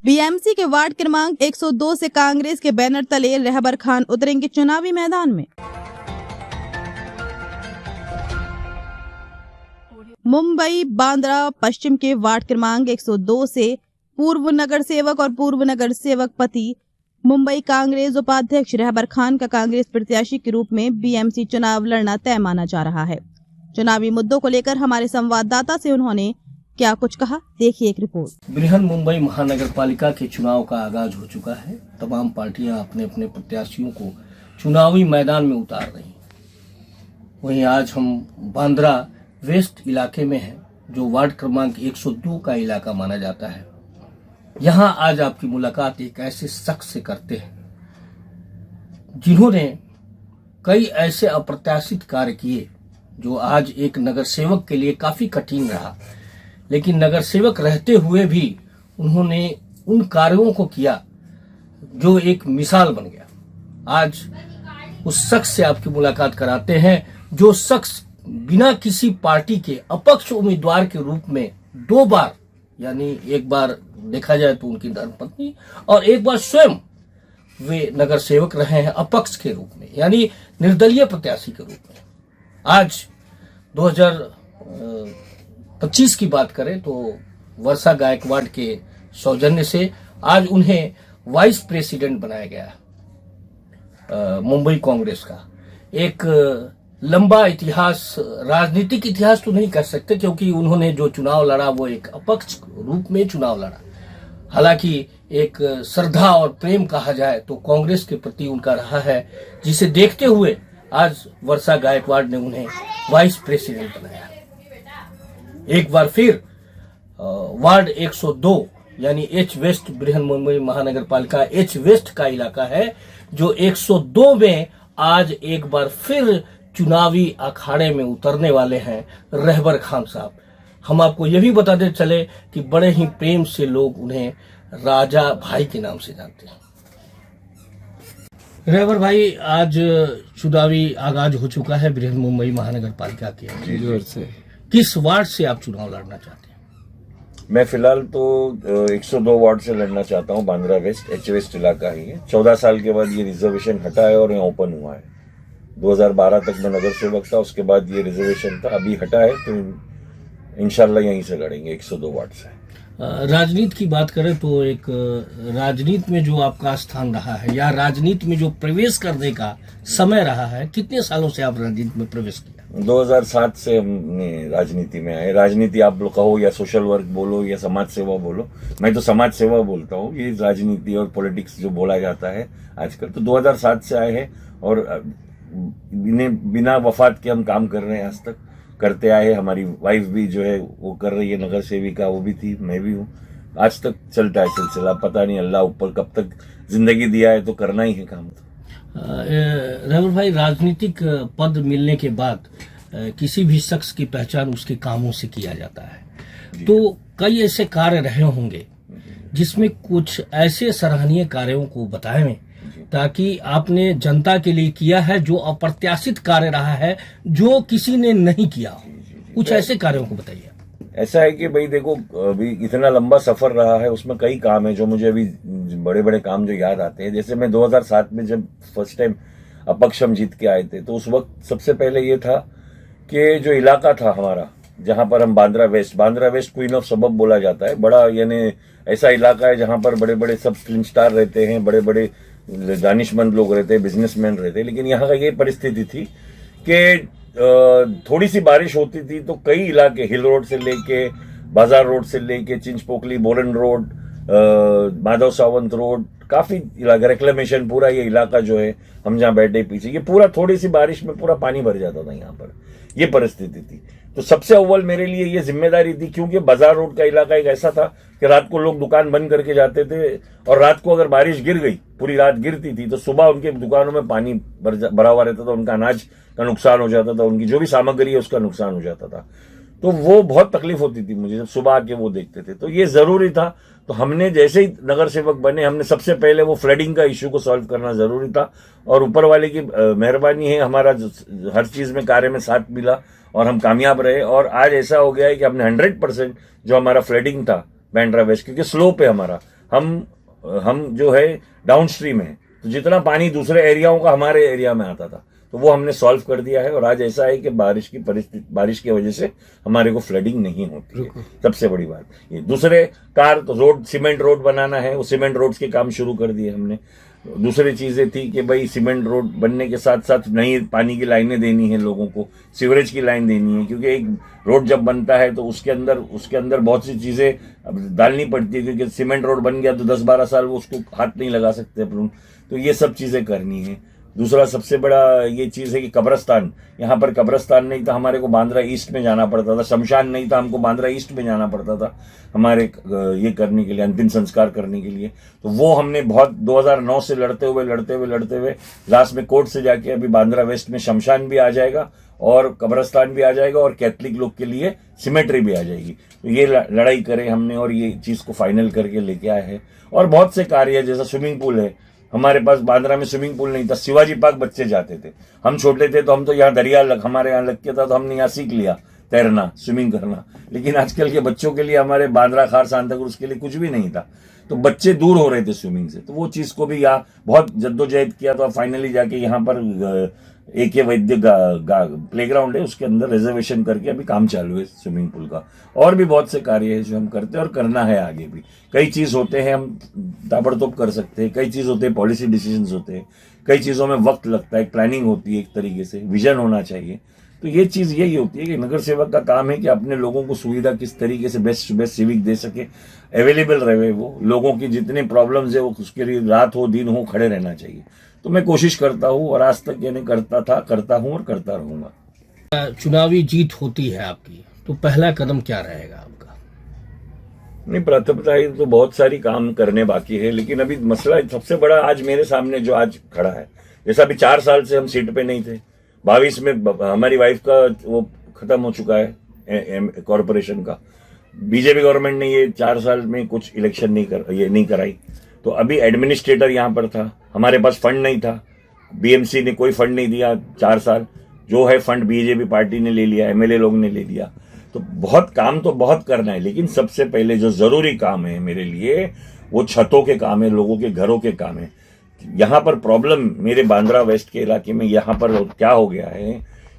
BMC के ward क्रमांक 102 से कांग्रेस के बैनर तले रहबर खान उतरेंगे चुनावी मैदान में। मुंबई बांद्रा पश्चिम के वार्ड क्रमांक 102 से पूर्व नगर सेवक और पूर्व नगर सेवक पति मुंबई कांग्रेस उपाध्यक्ष रहबर खान का कांग्रेस प्रत्याशी के रूप में बीएमसी चुनाव लड़ना तय माना जा रहा है। चुनावी मुद्दों को लेकर हमारे संवाददाता से उन्होंने क्या कुछ कहा, देखिए एक रिपोर्ट। बृहन मुंबई महानगर पालिका के चुनाव का आगाज हो चुका है। तमाम पार्टियां अपने अपने प्रत्याशियों को चुनावी मैदान में उतार रही हैं। वहीं आज हम बांद्रा वेस्ट इलाके में हैं, जो वार्ड क्रमांक 102 का इलाका माना जाता है। यहां आज आपकी मुलाकात एक ऐसे शख्स से करते हैं जिन्होंने कई ऐसे अप्रत्याशित कार्य किए जो आज एक नगर सेवक के लिए काफी कठिन रहा, लेकिन नगर सेवक रहते हुए भी उन्होंने उन कार्यों को किया जो एक मिसाल बन गया। आज उस शख्स से आपकी मुलाकात कराते हैं जो शख्स बिना किसी पार्टी के अपक्ष उम्मीदवार के रूप में 2 बार, यानी एक बार देखा जाए तो उनकी धर्मपत्नी और एक बार स्वयं वे नगर सेवक रहे हैं अपक्ष के रूप में, यानी निर्दलीय प्रत्याशी के रूप में। आज 2025 की बात करें तो वर्षा गायकवाड़ के सौजन्य से आज उन्हें वाइस प्रेसिडेंट बनाया गया। मुंबई कांग्रेस का एक लंबा इतिहास, राजनीतिक इतिहास तो नहीं कह सकते, क्योंकि उन्होंने जो चुनाव लड़ा वो एक अपक्ष रूप में चुनाव लड़ा। हालांकि एक श्रद्धा और प्रेम कहा जाए तो कांग्रेस के प्रति उनका रहा है, जिसे देखते हुए आज वर्षा गायकवाड़ ने उन्हें वाइस प्रेसिडेंट बनाया। एक बार फिर वार्ड 102 यानी एच वेस्ट, बृहन मुंबई महानगर पालिका एच वेस्ट का इलाका है, जो 102 में आज एक बार फिर चुनावी अखाड़े में उतरने वाले हैं रहबर खान साहब। हम आपको यह भी बताते चले कि बड़े ही प्रेम से लोग उन्हें राजा भाई के नाम से जानते हैं। रहबर भाई, आज चुनावी आगाज हो चुका है बृहन मुंबई महानगर पालिका के जोर से। किस वार्ड से आप चुनाव लड़ना चाहते हैं? मैं फिलहाल तो 102 वार्ड से लड़ना चाहता हूं। बांद्रा वेस्ट, एच वेस्ट इलाका ही है। 14 साल के बाद ये रिजर्वेशन हटा है और यहाँ ओपन हुआ है। 2012 तक मैं नगर सेवक था, उसके बाद ये रिजर्वेशन था, अभी हटा है, तो इंशाल्लाह यहीं से लड़ेंगे 102 वार्ड से। राजनीति की बात करें तो एक राजनीति में जो आपका स्थान रहा है या राजनीति में जो प्रवेश करने का समय रहा है, कितने सालों से आप राजनीति में प्रवेश किया? 2007 से हमने राजनीति में आए। राजनीति आप लोग कहो या सोशल वर्क बोलो या समाज सेवा बोलो, मैं तो समाज सेवा बोलता हूँ। ये राजनीति और पॉलिटिक्स जो बोला जाता है आजकल, तो 2007 से आए हैं और बिना वफात के हम काम कर रहे हैं, आज तक करते आए। हमारी वाइफ भी जो है वो कर रही है, नगर सेविका वो भी थी, मैं भी हूँ। आज तक चलता है सिलसिला। पता नहीं अल्लाह ऊपर कब तक जिंदगी दिया है, तो करना ही है काम। तो रहबर भाई, राजनीतिक पद मिलने के बाद किसी भी शख्स की पहचान उसके कामों से किया जाता है। तो कई ऐसे कार्य रहे होंगे जिसमें कुछ ऐसे सराहनीय कार्यों को बताएं ताकि आपने जनता के लिए किया है जो अप्रत्याशित कार्य रहा है, जो किसी ने नहीं किया। कुछ ऐसे कार्यों को बताइए। ऐसा है कि भाई देखो, अभी इतना लंबा सफर रहा है, उसमें कई काम है जो मुझे अभी बड़े बड़े काम जो याद आते हैं। जैसे मैं 2007 में जब फर्स्ट टाइम अपक्ष हम जीत के आए थे, तो उस वक्त सबसे पहले ये था कि जो इलाका था हमारा, जहां पर हम बांद्रा वेस्ट क्वीन ऑफ सबब बोला जाता है, बड़ा यानी ऐसा इलाका है जहां पर बड़े बड़े सब फिल्म स्टार रहते हैं, बड़े बड़े दानिशमंद लोग रहते हैं, बिजनेसमैन रहते हैं। लेकिन यहाँ का ये परिस्थिति थी कि थोड़ी सी बारिश होती थी तो कई इलाके, हिल रोड से लेके बाजार रोड से लेके Chinchpokli, boron road, Madhav Sawant road, काफी इलाका, रेक्लेमेशन, पूरा ये इलाका जो है हम जहाँ बैठे पीछे, ये पूरा थोड़ी सी बारिश में पूरा पानी भर जाता था। यहाँ पर ये परिस्थिति थी। तो सबसे अव्वल मेरे लिए ये जिम्मेदारी थी, क्योंकि बाजार रोड का इलाका एक ऐसा था कि रात को लोग दुकान बंद करके जाते थे, और रात को अगर बारिश गिर गई, पूरी रात गिरती थी, तो सुबह उनके दुकानों में पानी भरा हुआ रहता था, उनका अनाज का नुकसान हो जाता था, उनकी जो भी सामग्री है उसका नुकसान हो जाता था। तो वो बहुत तकलीफ होती थी मुझे जब सुबह आके वो देखते थे। तो ये जरूरी था। तो हमने जैसे ही नगर सेवक बने, हमने सबसे पहले वो फ्लडिंग का इश्यू को सॉल्व करना जरूरी था, और ऊपर वाले की मेहरबानी है, हमारा हर चीज में कार्य में साथ मिला और हम कामयाब रहे। और आज ऐसा हो गया है कि हमने 100% जो हमारा फ्लडिंग था बांद्रा वेस्ट, क्योंकि स्लोप है हमारा, हम जो है डाउन स्ट्रीम है, तो जितना पानी दूसरे एरियाओं का हमारे एरिया में आता था तो वो हमने सॉल्व कर दिया है। और आज ऐसा है कि बारिश की वजह से हमारे को फ्लडिंग नहीं होती है, सबसे बड़ी बात ये। दूसरे तो रोड, सीमेंट रोड बनाना है, वो सीमेंट रोड्स के काम शुरू कर दिए हमने। दूसरी चीजें थी कि भाई सीमेंट रोड बनने के साथ साथ नई पानी की लाइनें देनी है लोगों को, सीवरेज की लाइन देनी है, क्योंकि एक रोड जब बनता है तो उसके अंदर बहुत सी चीजें डालनी पड़ती है, क्योंकि सीमेंट रोड बन गया तो 10-12 साल वो उसको हाथ नहीं लगा सकते अपन, तो ये सब चीजें करनी है। दूसरा सबसे बड़ा ये चीज है कि कब्रस्तान, यहाँ पर कब्रस्तान नहीं था, हमारे को बांद्रा ईस्ट में जाना पड़ता था। शमशान नहीं था, हमको बांद्रा ईस्ट में जाना पड़ता था हमारे ये करने के लिए, अंतिम संस्कार करने के लिए। तो वो हमने बहुत 2009 से लड़ते हुए लास्ट में कोर्ट से जाके अभी बांद्रा वेस्ट में शमशान भी आ जाएगा और कब्रस्तान भी आ जाएगा और कैथलिक लोग के लिए सिमेट्री भी आ जाएगी। तो ये लड़ाई करे हमने और ये चीज को फाइनल करके लेके आए हैं। और बहुत से कार्य, जैसा स्विमिंग पूल है, हमारे पास बांद्रा में स्विमिंग पूल नहीं था, शिवाजी पार्क बच्चे जाते थे, हम छोटे थे तो हम तो यहाँ दरिया हमारे यहाँ लग के था तो हमने यहाँ सीख लिया तैरना, स्विमिंग करना। लेकिन आजकल के बच्चों के लिए हमारे बांद्रा खार सांताक्रूज के लिए कुछ भी नहीं था, तो बच्चे दूर हो रहे थे स्विमिंग से। तो वो चीज को भी यहाँ बहुत जद्दोजहद किया, तो फाइनली जाके यहाँ पर AK वैद्य प्लेग्राउंड है, उसके अंदर रिजर्वेशन करके अभी काम चालू है स्विमिंग पूल का। और भी बहुत से कार्य है जो हम करते हैं और करना है आगे भी। कई चीज होते हैं हम ताबड़तोब कर सकते हैं, कई चीज होते हैं पॉलिसी डिसीजंस होते हैं, कई चीजों में वक्त लगता है, प्लानिंग होती है, एक तरीके से विजन होना चाहिए। तो ये चीज यही होती है कि नगर सेवक का काम है कि अपने लोगों को सुविधा किस तरीके से बेस्ट बेस्ट सिविक दे सके, अवेलेबल रहे, वो लोगों की जितने प्रॉब्लम्स है वो उसके लिए रात हो दिन हो खड़े रहना चाहिए। तो मैं कोशिश करता हूँ और आज तक यानी करता हूँ और करता रहूंगा। चुनावी जीत होती है आपकी, तो पहला कदम क्या रहेगा आपका? नहीं, प्राथमिकता तो बहुत सारी काम करने बाकी है, लेकिन अभी मसला सबसे बड़ा आज मेरे सामने जो आज खड़ा है, जैसा अभी 4 साल से हम सीट पे नहीं थे, 22 में हमारी वाइफ का वो खत्म हो चुका है कॉर्पोरेशन का। बीजेपी गवर्नमेंट ने ये 4 साल में कुछ इलेक्शन नहीं कराई, तो अभी एडमिनिस्ट्रेटर यहाँ पर था, हमारे पास फंड नहीं था, BMC ने कोई फंड नहीं दिया 4 साल, जो है फंड बीजेपी पार्टी ने ले लिया, MLA लोग ने ले लिया। तो बहुत करना है, लेकिन सबसे पहले जो जरूरी काम है मेरे लिए वो छतों के काम है, लोगों के घरों के काम है। यहाँ पर प्रॉब्लम मेरे बांद्रा वेस्ट के इलाके में यहाँ पर क्या हो गया है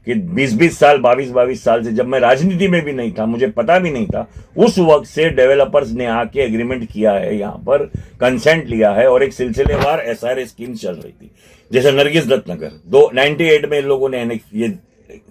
कि 20-20 साल 22-22 साल से, जब मैं राजनीति में भी नहीं था, मुझे पता भी नहीं था, उस वक्त से डेवलपर्स ने आके एग्रीमेंट किया है, यहाँ पर कंसेंट लिया है और एक सिलसिलेवार SRA स्कीम चल रही थी। जैसे नरगिस दत्त नगर 98 में इन लोगों ने ये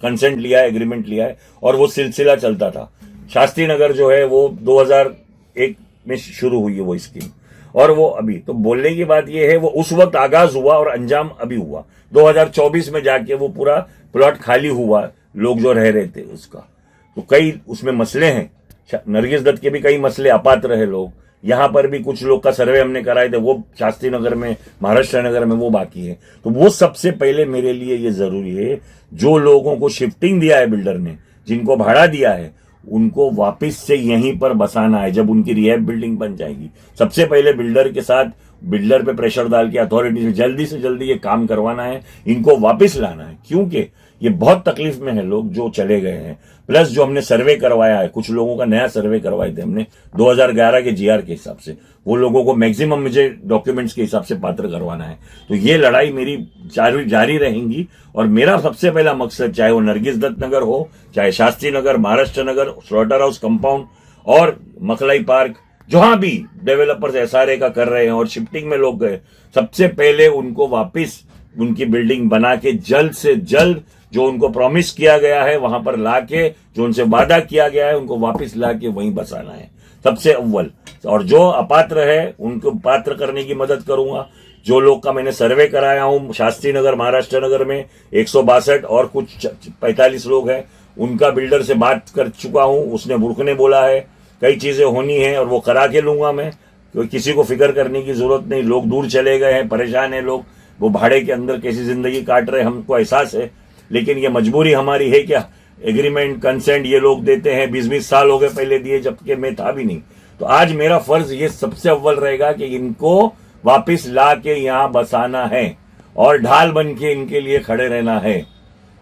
कंसेंट लिया है, एग्रीमेंट लिया है और वो सिलसिला चलता था। शास्त्री नगर जो है वो 2001 में शुरू हुई है वो स्कीम, और वो अभी तो बोलने की बात ये है, वो उस वक्त आगाज हुआ और अंजाम अभी हुआ 2024 में जाके वो पूरा प्लॉट खाली हुआ, लोग जो रह रहे थे उसका। तो कई उसमें मसले हैं, नरगिस दत्त के भी कई मसले, अपात्र है लोग। यहाँ पर भी कुछ लोग का सर्वे हमने कराए थे, वो शास्त्री नगर में, महाराष्ट्र नगर में वो बाकी है। तो वो सबसे पहले मेरे लिए ये जरूरी है, जो लोगों को शिफ्टिंग दिया है बिल्डर ने, जिनको भाड़ा दिया है, उनको वापस से यहीं पर बसाना है। जब उनकी रिहैब बिल्डिंग बन जाएगी, सबसे पहले बिल्डर पे प्रेशर डाल के अथॉरिटी से जल्दी ये काम करवाना है, इनको वापस लाना है, क्योंकि ये बहुत तकलीफ में है लोग जो चले गए हैं। प्लस जो हमने सर्वे करवाया है, कुछ लोगों का नया सर्वे करवाए थे हमने 2011 के GR के हिसाब से, वो लोगों को मैक्सिमम मुझे डॉक्यूमेंट्स के हिसाब से पात्र करवाना है। तो ये लड़ाई मेरी जारी रहेंगी और मेरा सबसे पहला मकसद, चाहे वो नरगिस दत्त नगर हो, चाहे शास्त्री नगर, महाराष्ट्र नगर, स्लॉटर हाउस कंपाउंड और मखलाई पार्क, जहां भी डेवलपर्स SRA का कर रहे हैं और शिफ्टिंग में लोग गए, सबसे पहले उनको वापस उनकी बिल्डिंग बना के जल्द से जल्द जो उनको प्रॉमिस किया गया है वहां पर लाके, जो उनसे वादा किया गया है, उनको वापस लाके वहीं बसाना है सबसे अव्वल। और जो अपात्र है उनको पात्र करने की मदद करूंगा। जो लोग का मैंने सर्वे कराया हूं शास्त्री नगर, महाराष्ट्र नगर में 162 और कुछ 45 लोग हैं, उनका बिल्डर से बात कर चुका हूं, उसने रुकने बोला है। कई चीजें होनी है और वो करा के लूंगा मैं, क्योंकि किसी को फिक्र करने की जरूरत नहीं। लोग दूर चले गए हैं, परेशान है लोग, वो भाड़े के अंदर कैसी जिंदगी काट रहे हैं, हमको एहसास है, लेकिन ये मजबूरी हमारी है। क्या एग्रीमेंट कंसेंट ये लोग देते हैं, 20-20 साल हो गए पहले दिए, जबकि मैं था भी नहीं। तो आज मेरा फर्ज ये सबसे अव्वल रहेगा कि इनको वापिस ला के यहाँ बसाना है और ढाल बन के इनके लिए खड़े रहना है।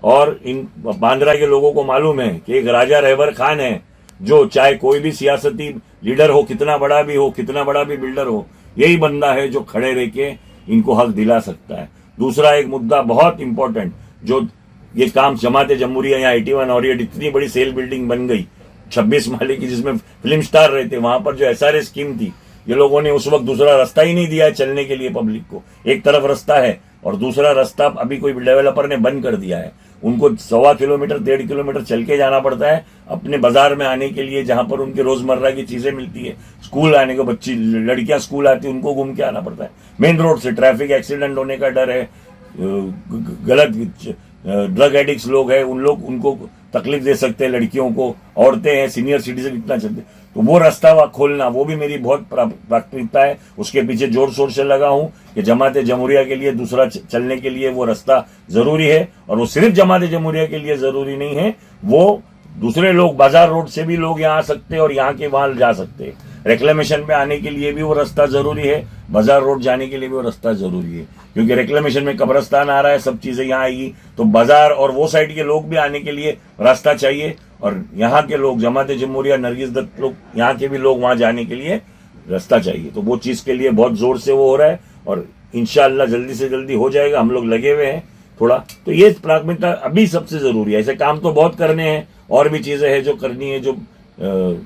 और इन बांद्रा के लोगों को मालूम है कि एक राजा रहबर खान है, जो चाहे कोई भी सियासती लीडर हो, कितना बड़ा भी हो, कितना बड़ा भी बिल्डर हो, यही बंदा है जो खड़े रह के इनको हक दिला सकता है। दूसरा एक मुद्दा बहुत इंपॉर्टेंट, जो ये काम जमाते जमहूरिया या 81 और ये इतनी बड़ी सेल बिल्डिंग बन गई 26 माले की, जिसमें फिल्म स्टार रहते, वहां पर जो SRA स्कीम थी, ये लोगों ने उस वक्त दूसरा रास्ता ही नहीं दिया है चलने के लिए पब्लिक को। एक तरफ रास्ता है और दूसरा रास्ता अभी कोई डेवलपर ने बंद कर दिया है। उनको 1.25 किलोमीटर 1.5 किलोमीटर चल के जाना पड़ता है अपने बाजार में आने के लिए, जहां पर उनके रोजमर्रा की चीजें मिलती है। स्कूल आने को बच्ची लड़कियां स्कूल आती है, उनको घूम के आना पड़ता है। मेन रोड से ट्रैफिक एक्सीडेंट होने का डर है, गलत ड्रग एडिक्ट्स लोग हैं, उनको तकलीफ दे सकते हैं, लड़कियों को, औरतें हैं, सीनियर सिटीजन इतना चलते। तो वो रास्ता वहां खोलना, वो भी मेरी बहुत प्राथमिकता है। उसके पीछे जोर शोर से लगा हूं कि जमाते जमहूरिया के लिए दूसरा चलने के लिए वो रास्ता जरूरी है। और वो सिर्फ जमाते जमहूरिया के लिए जरूरी नहीं है, वो दूसरे लोग बाजार रोड से भी लोग यहाँ आ सकते हैं और यहाँ के वहां जा सकते हैं। रेक्लेमेशन पे आने के लिए भी वो रास्ता जरूरी है, बाजार रोड जाने के लिए भी वो रास्ता जरूरी है, क्योंकि रेक्लेमेशन में कब्रस्तान आ रहा है, सब चीजें यहाँ आएगी, तो बाजार और वो साइड के लोग भी आने के लिए रास्ता चाहिए। और यहाँ के लोग, जमाते जमहूरिया, नरगिस दत्त लोग, यहाँ के भी लोग वहां जाने के लिए रास्ता चाहिए। तो वो चीज के लिए बहुत जोर से वो हो रहा है और इंशाअल्लाह जल्दी से जल्दी हो जाएगा। हम लोग लगे हुए हैं थोड़ा, तो ये प्राथमिकता अभी सबसे जरूरी है। ऐसे काम तो बहुत करने हैं, और भी चीजें हैं जो करनी है, जो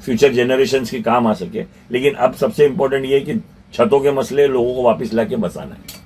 फ्यूचर जनरेशंस के काम आ सके, लेकिन अब सबसे इंपॉर्टेंट ये है कि छतों के मसले लोगों को वापस लाके बसाना है।